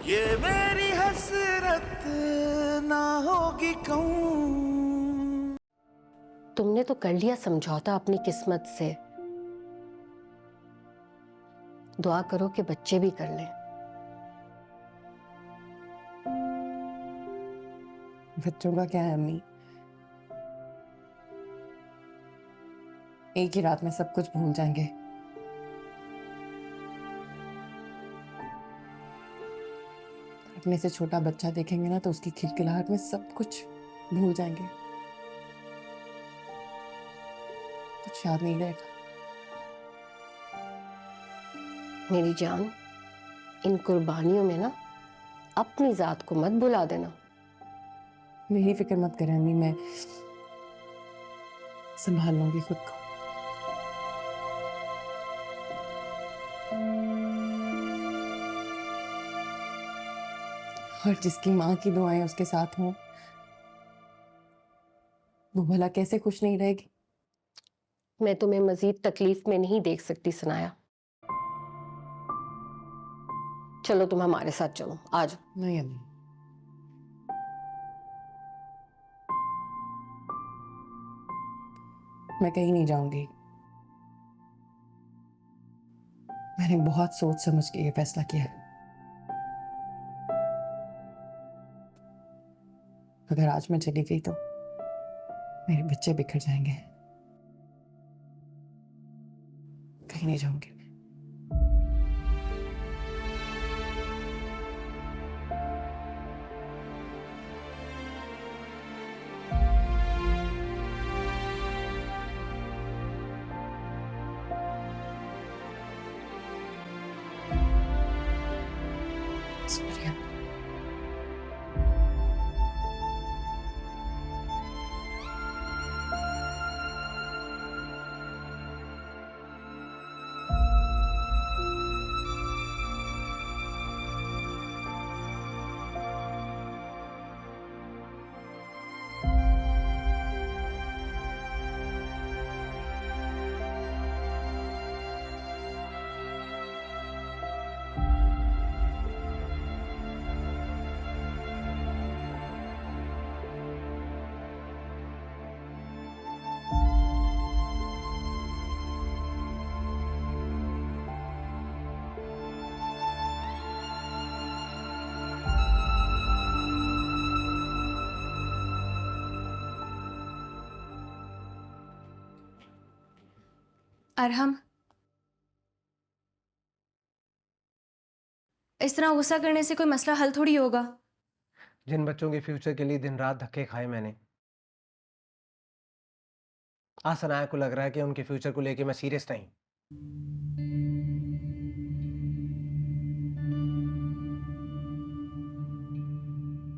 ये मेरी हसरत ना होगी कहूं। तुमने तो कर लिया समझौता अपनी किस्मत से। दुआ करो कि बच्चे भी कर लें। बच्चों का क्या है अम्मी, एक ही रात में सब कुछ भूल जाएंगे। अपने से छोटा बच्चा देखेंगे ना तो उसकी खिलखिलाहट में सब कुछ भूल जाएंगे, कुछ याद नहीं रहेगा। मेरी जान, इन कुर्बानियों में ना अपनी जात को मत भुला देना। मेरी फिक्र मत करें अम्मी, मैं संभाल लूंगी खुद को। और जिसकी माँ की दुआएं उसके साथ हों, वो भला कैसे खुश नहीं रहेगी। मैं तुम्हें मजीद तकलीफ में नहीं देख सकती सनाया। चलो तुम हमारे साथ चलो, आ जाओ। नहीं अम्मी, मैं कहीं नहीं जाऊंगी। मैंने बहुत सोच समझ के ये फैसला किया है। अगर आज मैं चली गई तो मेरे बच्चे बिखर जाएंगे। कहीं नहीं जाऊंगी। शुक्रिया। अरहम, इस तरह गुस्सा करने से कोई मसला हल थोड़ी होगा। जिन बच्चों के फ्यूचर के लिए दिन रात धक्के खाए मैंने, आज सनाया को लग रहा है कि उनके फ्यूचर को लेके मैं सीरियस नहीं।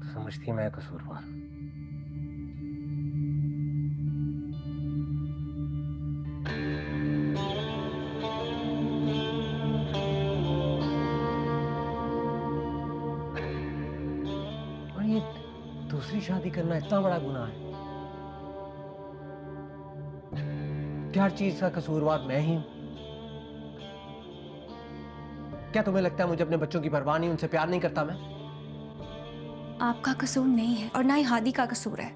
तो समझती मैं कसूरवार। और ये दूसरी शादी करना इतना बड़ा गुनाह है कि हर चीज का कसूरवार मैं ही हूं। क्या तुम्हें लगता है मुझे अपने बच्चों की परवाह नहीं, उनसे प्यार नहीं करता मैं? आपका कसूर नहीं है और ना ही हादी का कसूर है।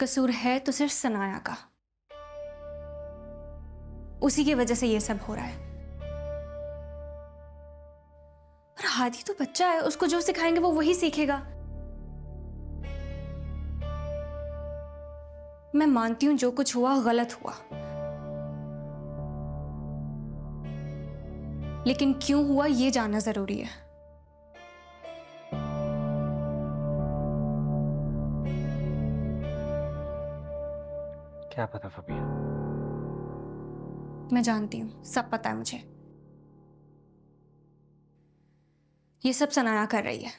कसूर है तो सिर्फ सनाया का। उसी की वजह से ये सब हो रहा है। और हादी तो बच्चा है, उसको जो सिखाएंगे वो वही सीखेगा। मैं मानती हूं जो कुछ हुआ गलत हुआ, लेकिन क्यों हुआ ये जानना जरूरी है। क्या पता फबिया। मैं जानती हूं, सब पता है मुझे। ये सब सनाया कर रही है।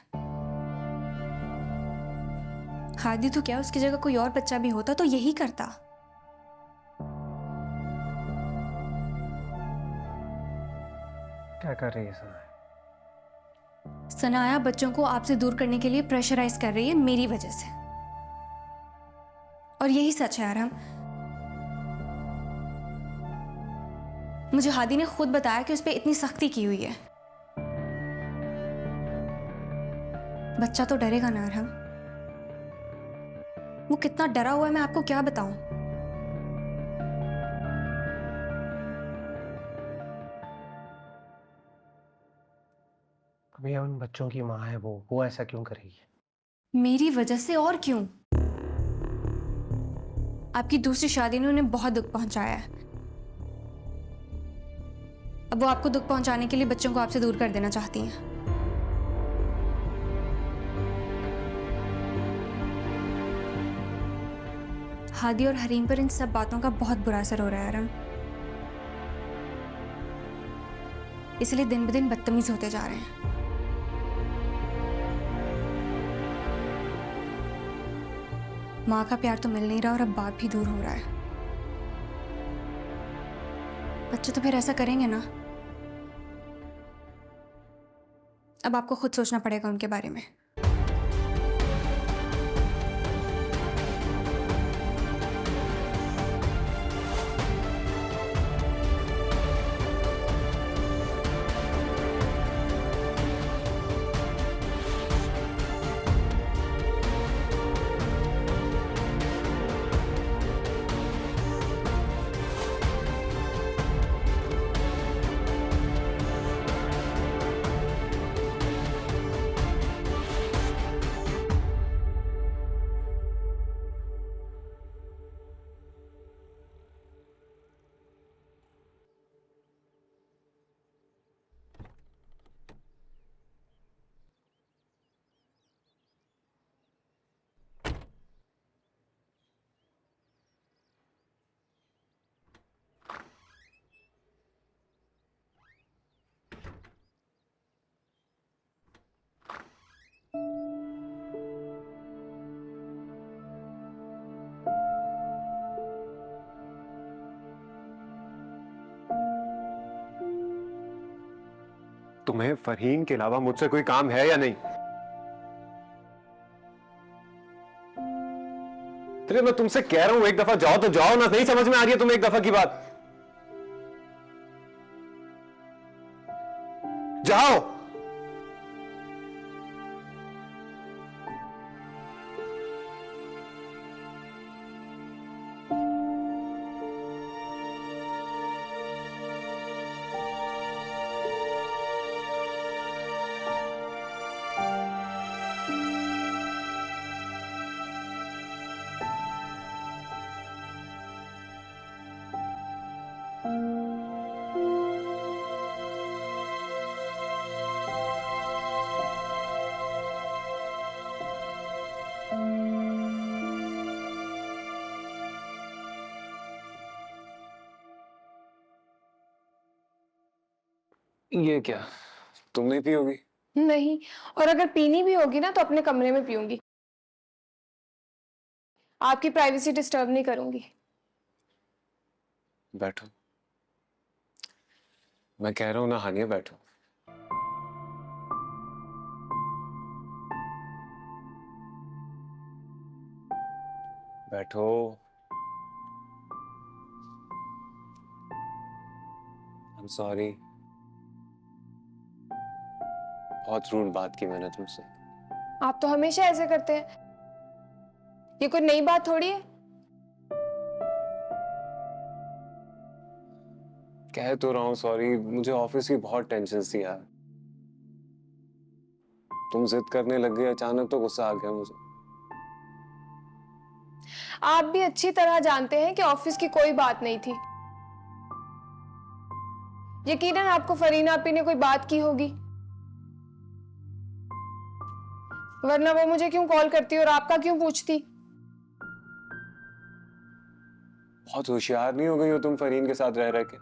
हादी तो क्या, उसकी जगह कोई और बच्चा भी होता तो यही करता। क्या कर रही है सनाया? सनाया बच्चों को आपसे दूर करने के लिए प्रेशराइज कर रही है मेरी वजह से। और यही सच है आराम। मुझे हादी ने खुद बताया कि उस पर इतनी सख्ती की हुई है। बच्चा तो डरेगा ना अरहम। वो कितना डरा हुआ है मैं आपको क्या बताऊं। भैया उन बच्चों की माँ है, वो ऐसा क्यों करेगी? मेरी वजह से और क्यों? आपकी दूसरी शादी ने उन्हें बहुत दुख पहुंचाया है। अब वो आपको दुख पहुंचाने के लिए बच्चों को आपसे दूर कर देना चाहती हैं। हादी और हरीम पर इन सब बातों का बहुत बुरा असर हो रहा है अरम, इसलिए दिन ब दिन बदतमीज होते जा रहे हैं। माँ का प्यार तो मिल नहीं रहा और अब बाप भी दूर हो रहा है। बच्चे तो फिर ऐसा करेंगे ना। अब आपको खुद सोचना पड़ेगा उनके बारे में। तुम्हें फरहीन के अलावा मुझसे कोई काम है या नहीं? तेरे मैं तुमसे कह रहा हूं एक दफा जाओ तो जाओ ना, नहीं समझ में आ रही है तुम्हें एक दफा की बात? जाओ। ये क्या, तुम नहीं पियोगी? नहीं, और अगर पीनी भी होगी ना तो अपने कमरे में पीऊंगी। आपकी प्राइवेसी डिस्टर्ब नहीं करूंगी। बैठो। मैं कह रहा हूं ना हानिया, बैठो। बैठो। I'm sorry। बहुत रूड बात की मैंने तुमसे। आप तो हमेशा ऐसे करते हैं, ये कोई नई बात थोड़ी है। कह तो रहा हूँ सॉरी, मुझे ऑफिस की बहुत टेंशन थी यार। तुम जिद करने लग गए अचानक तो गुस्सा आ गया मुझे। आप भी अच्छी तरह जानते हैं कि ऑफिस की कोई बात नहीं थी। यकीनन आपको फरीना आपी ने कोई बात की होगी, वरना वो मुझे क्यों कॉल करती और आपका क्यों पूछती। बहुत होशियार नहीं हो गई हो तुम फरीन के साथ रह रह के?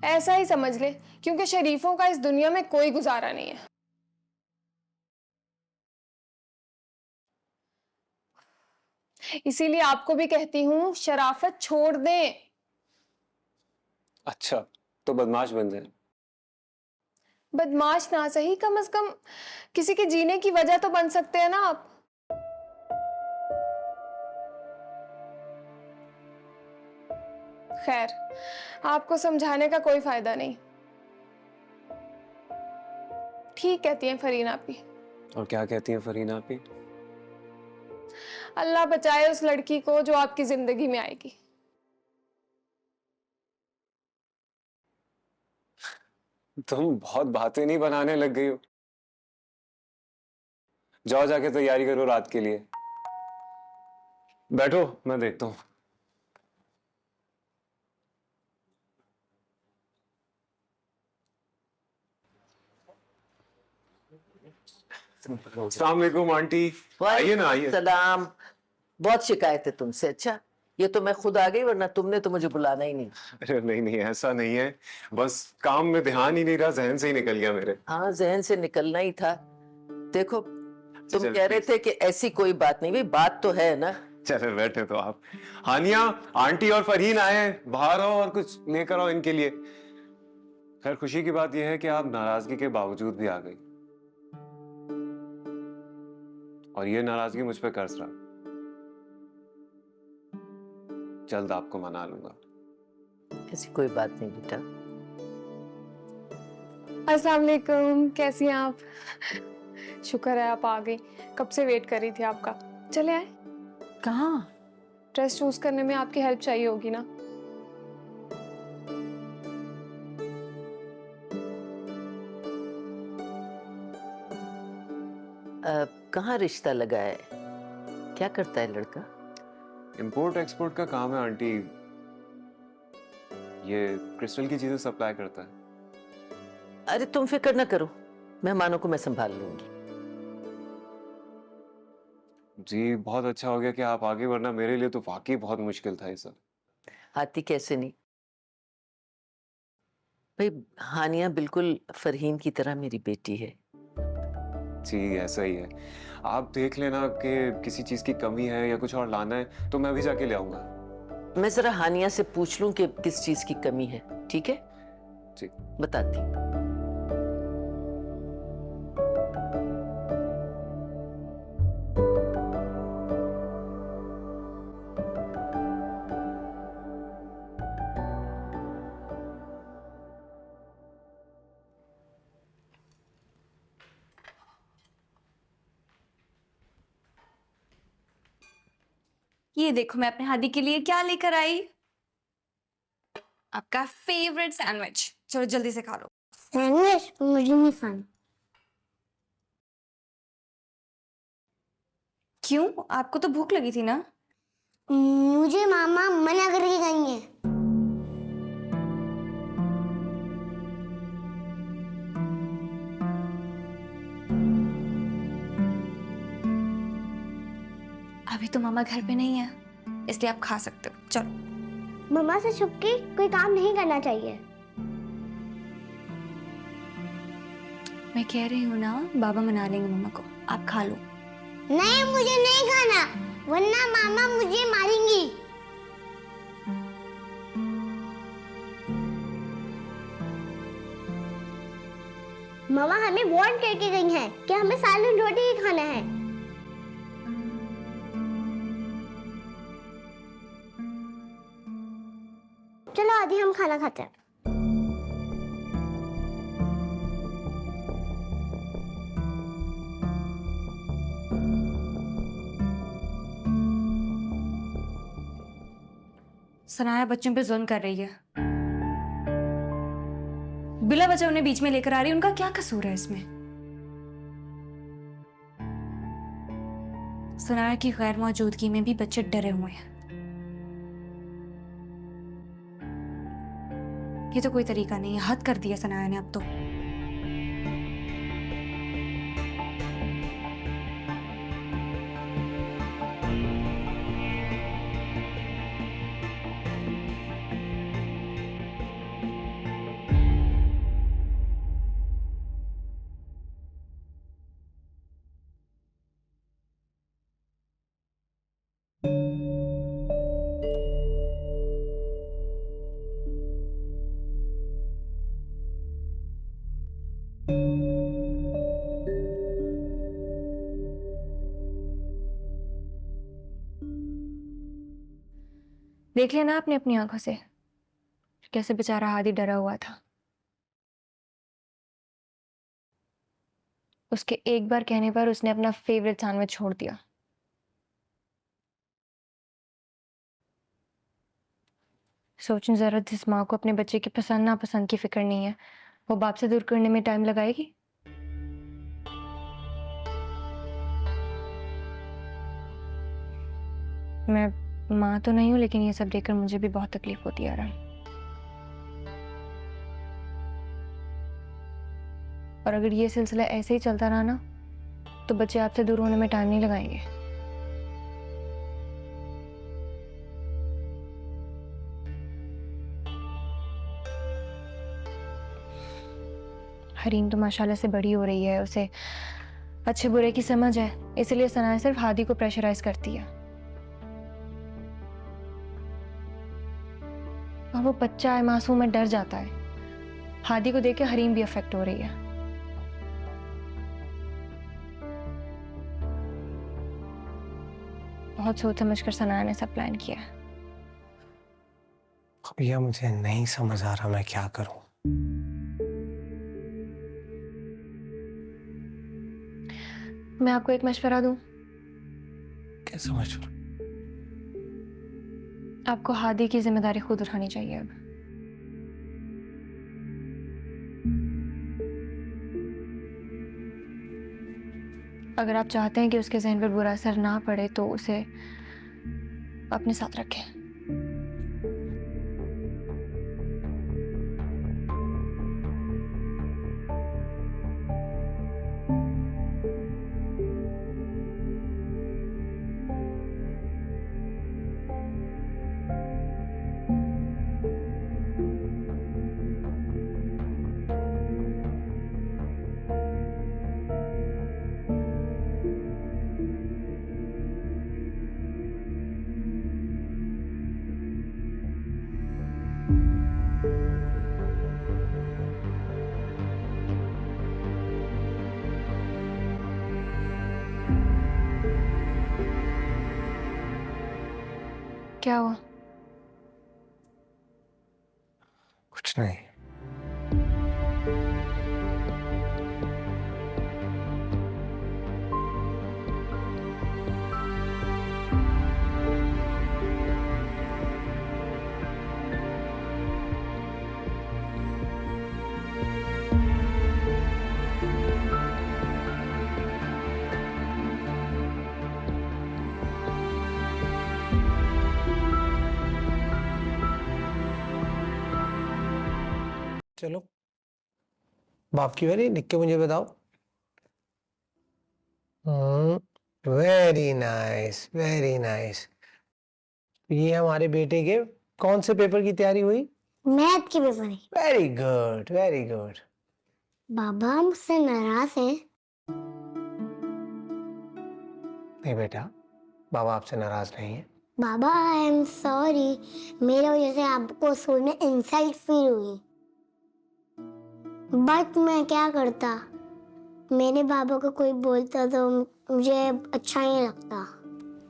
ऐसा ही समझ ले, क्योंकि शरीफों का इस दुनिया में कोई गुजारा नहीं है। इसीलिए आपको भी कहती हूं, शराफत छोड़ दें। अच्छा, तो बदमाश बन जाए। बदमाश ना सही, कम से कम किसी के जीने की वजह तो बन सकते हैं ना आप। खैर, आपको समझाने का कोई फायदा नहीं। ठीक कहती हैं फरीन आपी। और क्या कहती हैं फरीन आपी? अल्लाह बचाए उस लड़की को जो आपकी जिंदगी में आएगी। तुम बहुत बातें नहीं बनाने लग गई हो। जाओ जाके तैयारी करो रात के लिए। बैठो, मैं देखता हूँ। अस्सलाम वालेकुम आंटी। आइए ना, आइए। सलाम। बहुत शिकायत है तुमसे। अच्छा, ये तो मैं खुद आ गई, वरना तुमने तो मुझे बुलाना ही नहीं। अरे नहीं नहीं, ऐसा नहीं है, बस काम में ध्यान ही नहीं रहा, जहन से ही निकल गया मेरे। हाँ, जहन से निकलना ही था। देखो, तुम चल, कह रहे थे कि ऐसी कोई बात नहीं, भाई बात तो है ना। चले बैठे तो आप। हानिया, आंटी और फरहीन आए हैं, बाहर आओ और कुछ लेकर आओ इनके लिए। खैर खुशी की बात यह है कि आप नाराजगी के बावजूद भी आ गई, और ये नाराजगी मुझ पे कर्ज रहा। जल्द आपको मना लूंगा। ऐसी कोई बात नहीं बेटा। अस्सलाम वालेकुम, कैसी हैं आप? शुक्र है आप आ गई, कब से वेट कर रही थी आपका। चले आए। कहाँ? ड्रेस चूज करने में आपकी हेल्प चाहिए होगी ना। कहाँ रिश्ता लगा है? क्या करता है लड़का? इंपोर्ट एक्सपोर्ट का काम है आंटी, ये क्रिस्टल की चीजें सप्लाई करता है। अरे तुम फिक्र ना करो, मेहमानों को मैं संभाल लूंगी। जी बहुत अच्छा हो गया कि आप आगे, वरना मेरे लिए तो वाकई बहुत मुश्किल था ये सब। आती कैसे नहीं भाई, हानिया बिल्कुल फरहीन की तरह मेरी बेटी है। जी ऐसा ही है। आप देख लेना कि किसी चीज की कमी है या कुछ और लाना है तो मैं भी जाके ले आऊंगा। मैं जरा हानिया से पूछ लूं कि किस चीज की कमी है, ठीक है? जी बताती हूँ। ये देखो मैं अपने हादी के लिए क्या लेकर आई। आपका फेवरेट सैंडविच। चलो जल्दी से खा लो। सैंडविच मुझे नहीं खाना। क्यों? आपको तो भूख लगी थी ना। मुझे मामा मना करके गई है। अभी तो मामा घर पे नहीं है, इसलिए आप खा सकते हो। चलो। मम्मा से छुप के कोई काम नहीं करना चाहिए। मैं कह रही हूँ ना, बाबा मना लेंगे मम्मा को। आप खा लो। नहीं, मुझे नहीं खाना, वरना मामा मुझे मारेंगी। मामा हमें वार्न करके गई हैं कि हमें सालन रोटी ही खाना है। चलो आदि हम खाना खाते हैं। सनाया बच्चों पे जुल्म कर रही है, बिला वजह उन्हें बीच में लेकर आ रही है। उनका क्या कसूर है इसमें? सनाया की गैर मौजूदगी में भी बच्चे डरे हुए हैं। ये तो कोई तरीका नहीं है, हद कर दिया सनाया ने अब तो। देख लेना आपने अपनी आंखों से, कैसे बेचारा हादी डरा हुआ था। उसके एक बार कहने पर उसने अपना फेवरेट सैंडविच छोड़ दिया। सोचने जरा, जिस माँ को अपने बच्चे की पसंद नापसंद की फिक्र नहीं है, वो बाप से दूर करने में टाइम लगाएगी। मैं माँ तो नहीं हूं, लेकिन ये सब देखकर मुझे भी बहुत तकलीफ होती है आराम। और अगर ये सिलसिला ऐसे ही चलता रहा ना, तो बच्चे आपसे दूर होने में टाइम नहीं लगाएंगे। हरीम तो माशाल्लाह से बड़ी हो रही है, उसे अच्छे बुरे की समझ है, इसलिए सनाया सिर्फ हादी को प्रेशराइज करती है। और वो बच्चा है, मासूम है, डर जाता है। हादी को देख के हरीम भी अफेक्ट हो रही है। बहुत सोच समझ कर सनाया ने सब प्लान किया है। भैया मुझे नहीं समझ आ रहा मैं क्या करूं। मैं आपको एक मशवरा दूं? कैसा मशवरा? आपको हादी की जिम्मेदारी खुद उठानी चाहिए अब। अगर आप चाहते हैं कि उसके ज़हन पर बुरा असर ना पड़े, तो उसे अपने साथ रखें। क्या हुआ? कुछ नहीं। चलो बाप की बारी, लिख के मुझे बताओ। Very nice, very nice. ये हमारे बेटे के कौन से पेपर की तैयारी हुई? मैथ के पेपर है। Very good, very good. बाबा मुझसे नाराज हैं। नहीं बेटा, बाबा आपसे नाराज नहीं है। बाबा आई एम सॉरी, मेरे वजह से आपको स्कूल में इंसल्ट फील हुई। बट मैं क्या करता, मेरे बाबा को कोई बोलता तो मुझे अच्छा नहीं लगता।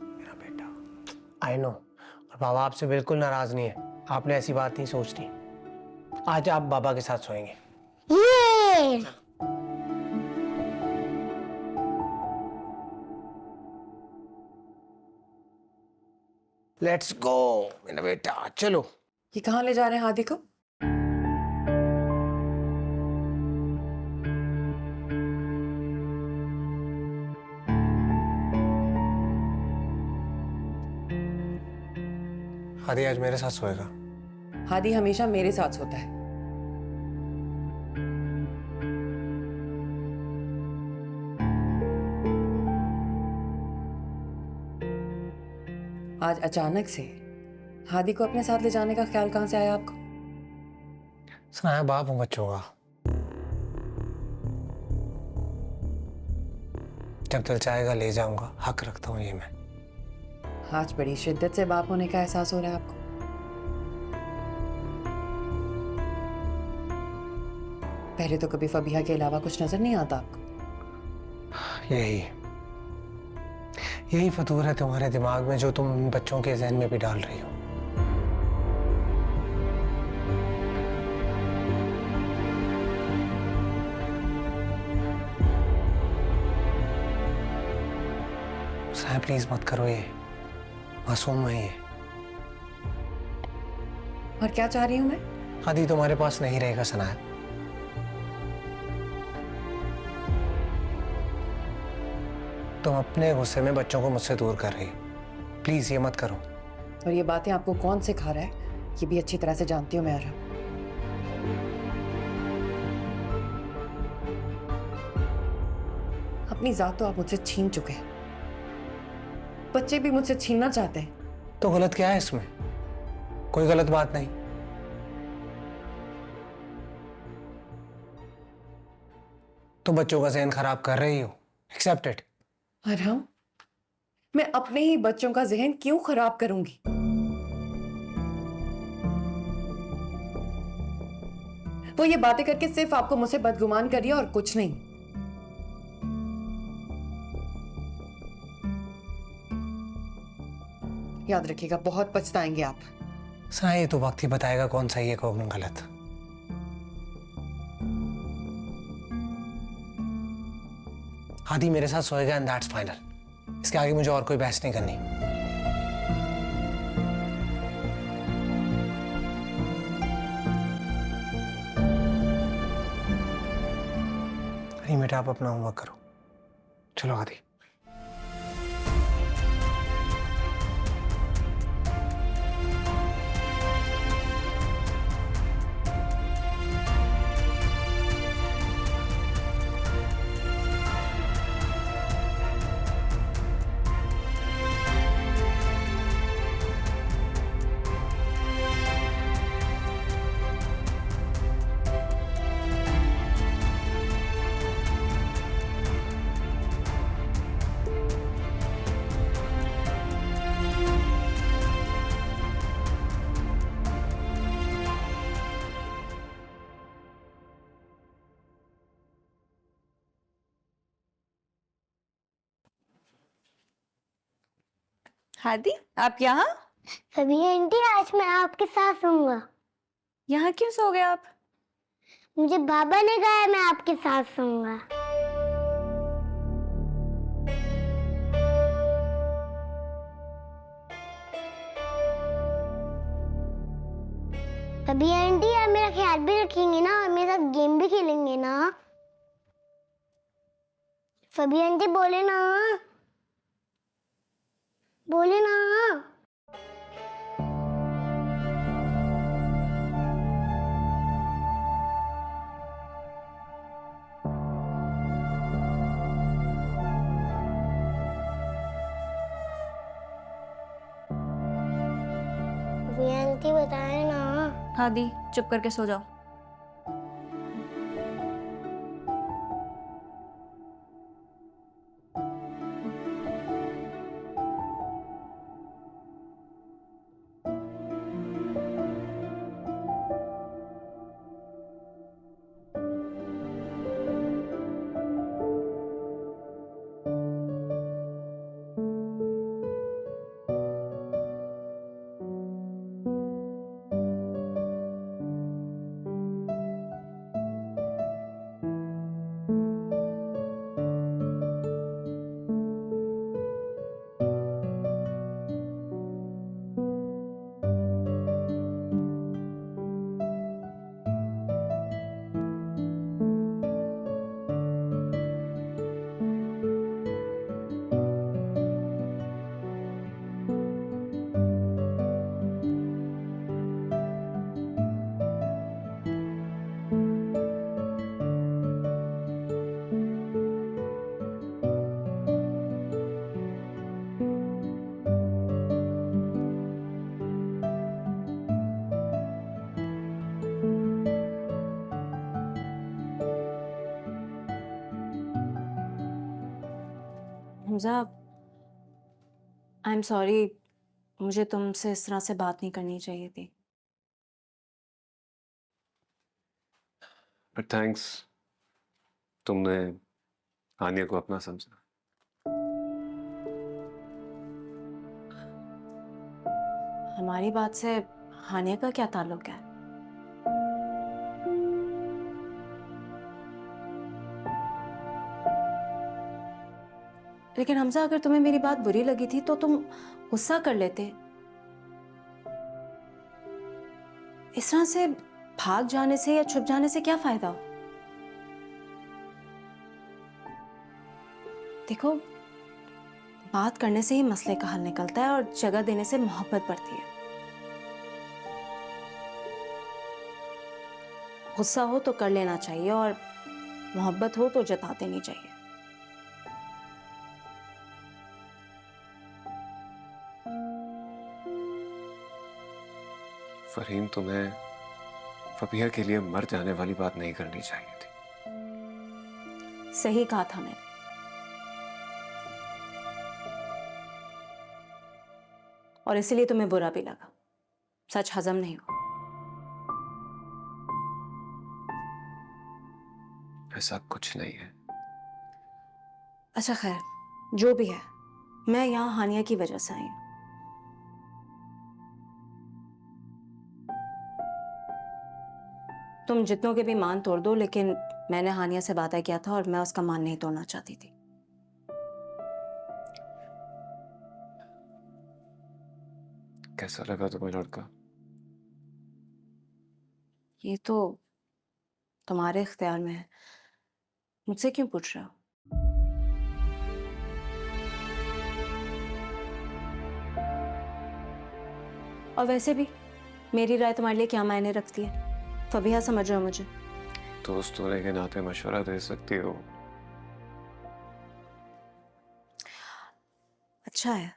मेरा बेटा, आई नो, और बाबा आपसे बिल्कुल नाराज नहीं है। आपने ऐसी बात नहीं सोचनी। आज आप बाबा के साथ सोएंगे। ये लेट्स गो मेरा बेटा, चलो। ये कहाँ ले जा रहे हैं हादी को? हादी आज मेरे साथ सोएगा। हादी हमेशा मेरे साथ सोता है। आज अचानक से हादी को अपने साथ ले जाने का ख्याल कहाँ से आया आपको? सुनाया बाप हूं बच्चों का। जब दिल चाहेगा ले जाऊंगा, हक रखता हूँ ये मैं। आज बड़ी शिद्दत से बाप होने का एहसास हो रहा है आपको। पहले तो कभी फबीहा के अलावा कुछ नजर नहीं आता आपको। यही फतूर है तुम्हारे दिमाग में, जो तुम बच्चों के जहन में भी डाल रही हो। सनाया प्लीज मत करो ये, मासूम है ये। और क्या चाह रही हूँ मैं? आदि तुम्हारे पास नहीं रहेगा सनाया। तुम अपने गुस्से में बच्चों को मुझसे दूर कर रही हो। प्लीज ये मत करो। और ये बातें आपको कौन सिखा रहा है, ये भी अच्छी तरह से जानती हूँ मैं आराम। अपनी जात तो आप मुझसे छीन चुके हैं, बच्चे भी मुझसे छीनना चाहते हैं। तो गलत क्या है इसमें? कोई गलत बात नहीं। तुम बच्चों का ज़हन खराब कर रही हो, एक्सेप्ट इट। आराम, मैं अपने ही बच्चों का जहन क्यों खराब करूंगी? वो ये बातें करके सिर्फ आपको मुझसे बदगुमान कर रही है और कुछ नहीं। याद रखिएगा, बहुत पछताएंगे आप। सना ये तो वक्त ही बताएगा कौन सही है कौन गलत। आदि मेरे साथ सोएगा एंड दैट्स फाइनल। इसके आगे मुझे और कोई बहस नहीं करनी। नहीं बेटा, आप अपना होमवर्क करो। चलो आदि। हादी, आप यहाँ? सभी आंटी आज मैं आपके साथ सोऊंगा। यहाँ क्यों सो गए आप? मुझे बाबा ने कहा है मैं आपके साथ सोऊंगा। सभी आंटी आप मेरा ख्याल भी रखेंगे ना और मेरे साथ गेम भी खेलेंगे ना? सभी आंटी बोले ना, बोले ना। सभी आंटी बताए ना। हादी, चुप करके सो जाओ। हमजा, आई एम सॉरी, मुझे तुमसे इस तरह से बात नहीं करनी चाहिए थी। बट थैंक्स, तुमने हानिया को अपना समझा। हमारी बात से हानिया का क्या ताल्लुक है? लेकिन हमजा अगर तुम्हें मेरी बात बुरी लगी थी तो तुम गुस्सा कर लेते। इस तरह से भाग जाने से या छुप जाने से क्या फायदा? देखो, बात करने से ही मसले का हल निकलता है और जगह देने से मोहब्बत बढ़ती है। गुस्सा हो तो कर लेना चाहिए और मोहब्बत हो तो जता देनी चाहिए। फहीम, तुम्हें फबीहा के लिए मर जाने वाली बात नहीं करनी चाहिए थी। सही कहा था मैंने। और इसलिए तुम्हें बुरा भी लगा। सच हजम नहीं हुआ। ऐसा कुछ नहीं है। अच्छा खैर, जो भी है, मैं यहाँ हानिया की वजह से आई हूँ। तुम जितनों के भी मान तोड़ दो, लेकिन मैंने हानिया से वादा किया था और मैं उसका मान नहीं तोड़ना चाहती थी। कैसा लगा तुम्हें लड़का? ये तो तुम्हारे इख्तियार में है, मुझसे क्यों पूछ रहे हो? और वैसे भी मेरी राय तुम्हारे लिए क्या मायने रखती है? फबीहा समझ रहे हो मुझे? दोस्त होने के नाते मशवरा दे सकती हो। अच्छा है,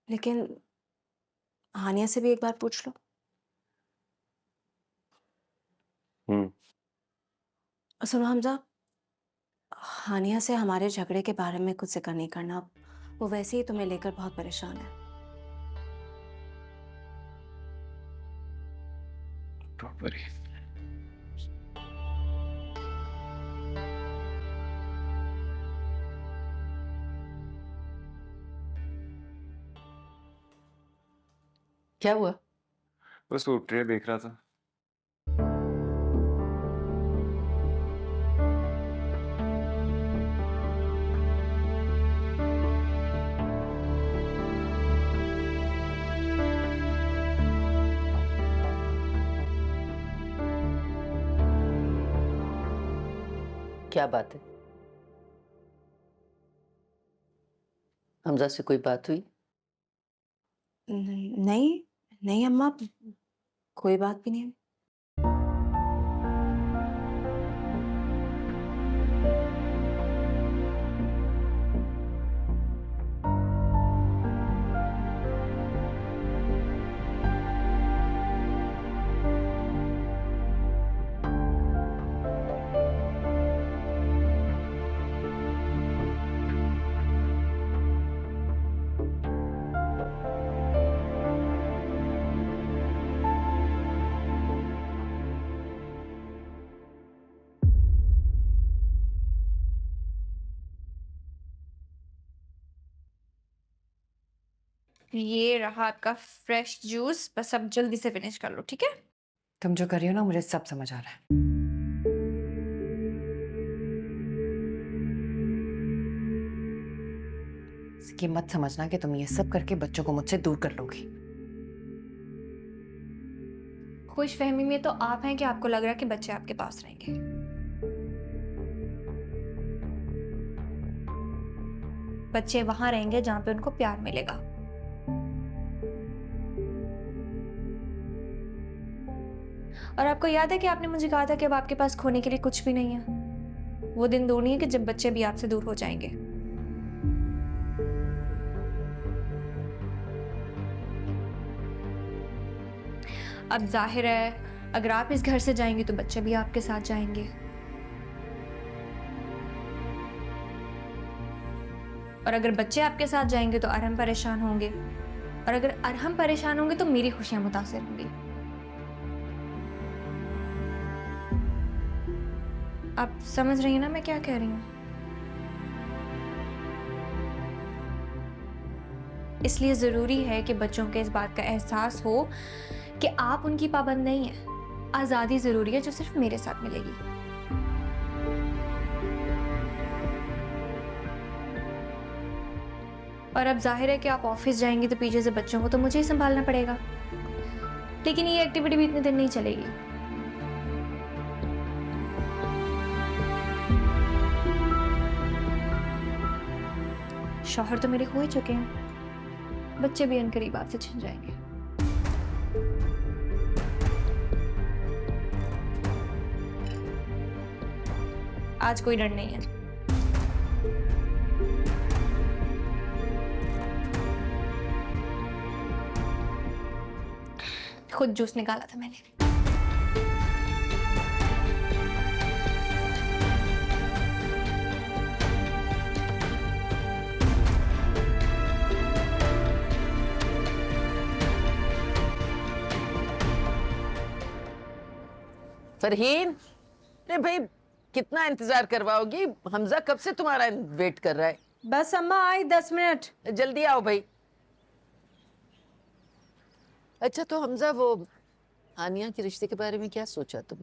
लेकिन हानिया से भी एक बार पूछ लो। सुनो हमजा, हानिया से हमारे झगड़े के बारे में कुछ जिक्र नहीं करना। वो वैसे ही तुम्हें लेकर बहुत परेशान है। Don't worry. क्या हुआ? बस वो ट्रे देख रहा था। क्या बात है? हमजा से कोई बात हुई? नहीं नहीं अम्मा, कोई बात भी नहीं है। ये रहा आपका फ्रेश जूस, बस अब जल्दी से फिनिश कर लो, ठीक है? तुम जो कर रही हो ना, मुझे सब समझ आ रहा है। इसकी मत समझना कि तुम ये सब करके बच्चों को मुझसे दूर कर लोगी। खुशफहमी में तो आप हैं कि आपको लग रहा है कि बच्चे आपके पास रहेंगे। बच्चे वहां रहेंगे जहां पे उनको प्यार मिलेगा। और आपको याद है कि आपने मुझे कहा था कि अब आपके पास खोने के लिए कुछ भी नहीं है। वो दिन दूर नहीं है कि जब बच्चे भी आपसे दूर हो जाएंगे। अब जाहिर है अगर आप इस घर से जाएंगे तो बच्चे भी आपके साथ जाएंगे। और अगर बच्चे आपके साथ जाएंगे तो अरहम परेशान होंगे, और अगर अरहम परेशान होंगे तो मेरी खुशियां मुतासिर होंगी। आप समझ रही हैं ना मैं क्या कह रही हूँ? इसलिए जरूरी है कि बच्चों के इस बात का एहसास हो कि आप उनकी पाबंद नहीं है। आजादी जरूरी है जो सिर्फ मेरे साथ मिलेगी। और अब जाहिर है कि आप ऑफिस जाएंगी तो पीछे से बच्चों को तो मुझे ही संभालना पड़ेगा। लेकिन ये एक्टिविटी भी इतने दिन नहीं चलेगी। शौहर तो मेरे हो ही चुके हैं, बच्चे भी अनकरीब आपसे छिन जाएंगे। आज कोई डर नहीं है। खुद जूस निकाला था मैंने। फरहीन, अरे भाई कितना इंतजार करवाओगी? हमजा कब से तुम्हारा वेट कर रहा है। बस अम्मा आई 10 मिनट। जल्दी आओ भाई। अच्छा तो हमजा, वो हानिया के रिश्ते के बारे में क्या सोचा तुम?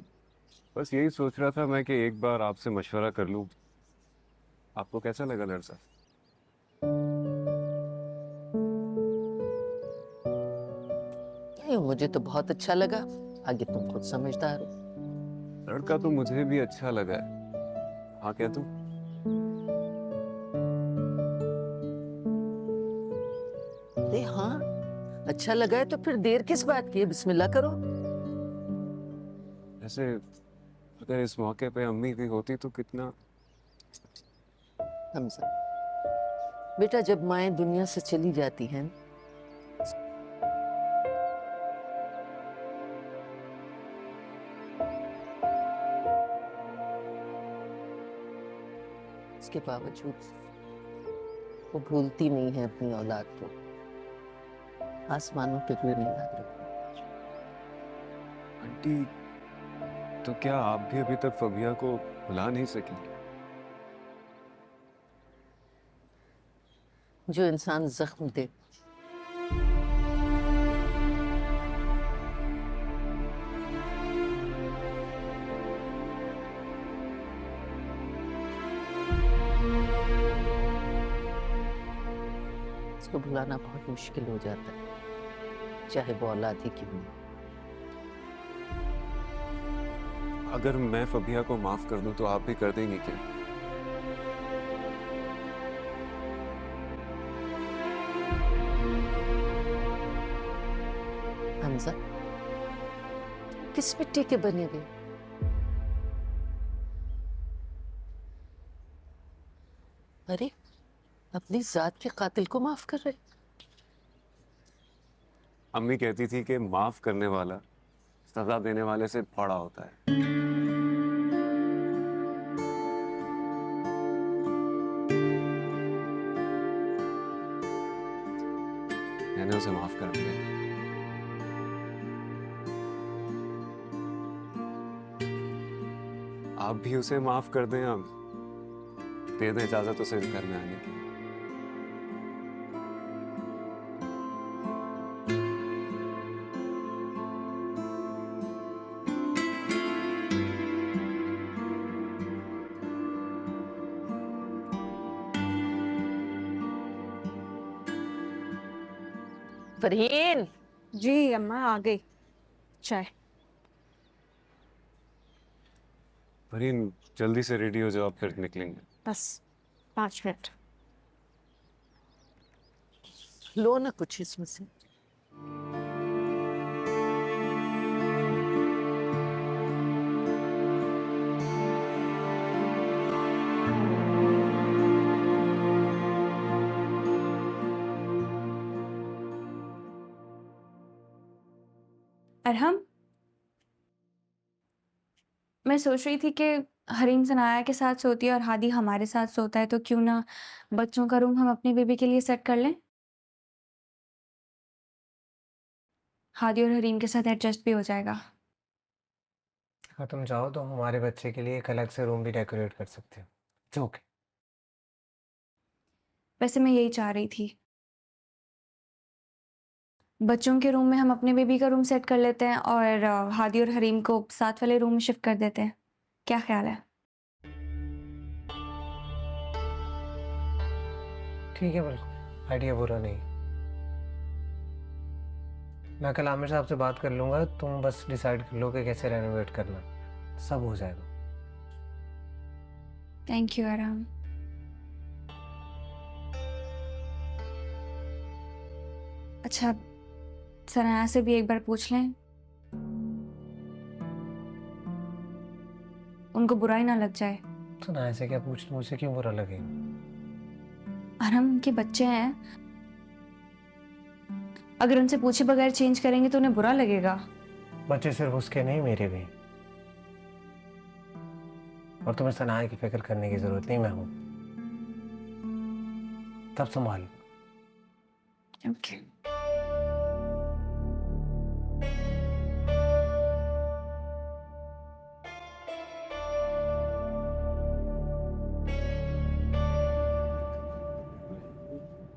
बस यही सोच रहा था मैं कि एक बार आपसे मशवरा कर लूं। आपको कैसा लगा लड़का? मुझे तो बहुत अच्छा लगा, आगे तुम खुद समझदार हो। लड़का तो मुझे भी अच्छा लगा है। हाँ क्या तुम? अरे हाँ, अच्छा लगा है तो फिर देर किस बात की है? बिस्मिल्लाह करो। ऐसे अगर इस मौके पे अम्मी भी होती तो कितना। हमजा बेटा, जब माएं दुनिया से चली जाती हैं इसके बावजूद वो भूलती नहीं है अपनी औलाद को। आसमानों पे भी नहीं याद रखती। आंटी, तो क्या आप भी अभी तक फबिया को भुला नहीं सकी? जो इंसान जख्म दे उसको भुलाना बहुत मुश्किल हो जाता है, चाहे वो औलाद ही क्यों हो। अगर मैं फबिया को माफ कर दूं तो आप भी कर देंगे क्या? हमजा, किस मिट्टी के बने हुए? अरे अपनी जात के कातिल को माफ कर रहे। अम्मी कहती थी कि माफ करने वाला सजा देने वाले से बड़ा होता है। मैंने उसे माफ कर दिया। आप भी उसे माफ कर दें। अब दे दें इजाजत उसे इस घर में आने की। फरहीन, जी अम्मा आ गई। चाय। फरहीन, जल्दी से रेडी हो जाओ, फिर निकलेंगे। बस 5 मिनट। लो ना कुछ इसमें से। अरहम, मैं सोच रही थी कि हरीम सनाया के साथ सोती है और हादी हमारे साथ सोता है, तो क्यों ना बच्चों का रूम हम अपनी बेबी के लिए सेट कर लें। हादी और हरीम के साथ एडजस्ट भी हो जाएगा। हाँ, तुम चाहो तो हमारे बच्चे के लिए एक अलग से रूम भी डेकोरेट कर सकते हो। It's okay. वैसे मैं यही चाह रही थी, बच्चों के रूम में हम अपने बेबी का रूम सेट कर लेते हैं और हादी और हरीम को साथ वाले रूम में शिफ्ट कर देते हैं। क्या ख्याल है? ठीक है, बिल्कुल। आइडिया बुरा नहीं। मैं कल आमिर साहब से बात कर लूंगा, तुम बस डिसाइड कर लो कि कैसे रेनोवेट करना, सब हो जाएगा। थैंक यू आराम। अच्छा, सनाया से भी एक बार पूछ लें, उनको बुरा ही ना लग जाए। तो ना ऐसे क्या पूछ लूं, मुझे क्यों बुरा लगेगा? आराम, उनके बच्चे हैं, अगर उनसे पूछे बगैर चेंज करेंगे तो उन्हें बुरा लगेगा। बच्चे सिर्फ उसके नहीं, मेरे भी। और तुम्हें सनाया की फिक्र करने की जरूरत नहीं, मैं हूं, तब संभाल। ओके।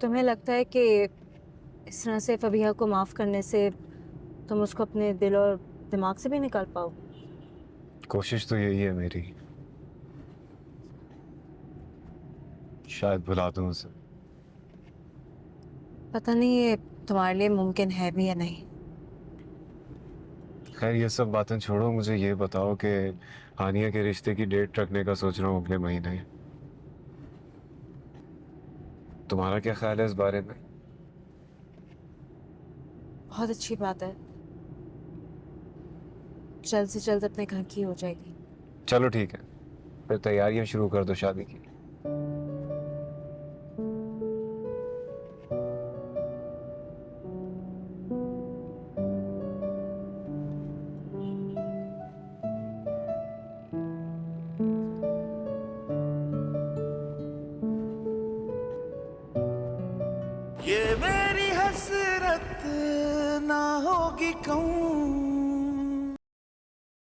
तुम्हें लगता है कि इस तरह से फबीहा को माफ़ करने से तुम उसको अपने दिल और दिमाग से भी निकाल पाओ? कोशिश तो यही है मेरी, शायद भुला दूं उसे। पता नहीं ये तुम्हारे लिए मुमकिन है भी या नहीं। खैर ये सब बातें छोड़ो, मुझे ये बताओ कि हानिया के रिश्ते की डेट रखने का सोच रहा हूँ अगले महीने। तुम्हारा क्या ख्याल है इस बारे में? बहुत अच्छी बात है, जल्द से जल्द अपने घर की हो जाएगी। चलो ठीक है, फिर तैयारियां शुरू कर दो शादी की। ये मेरी हसरत ना होगी कहूँ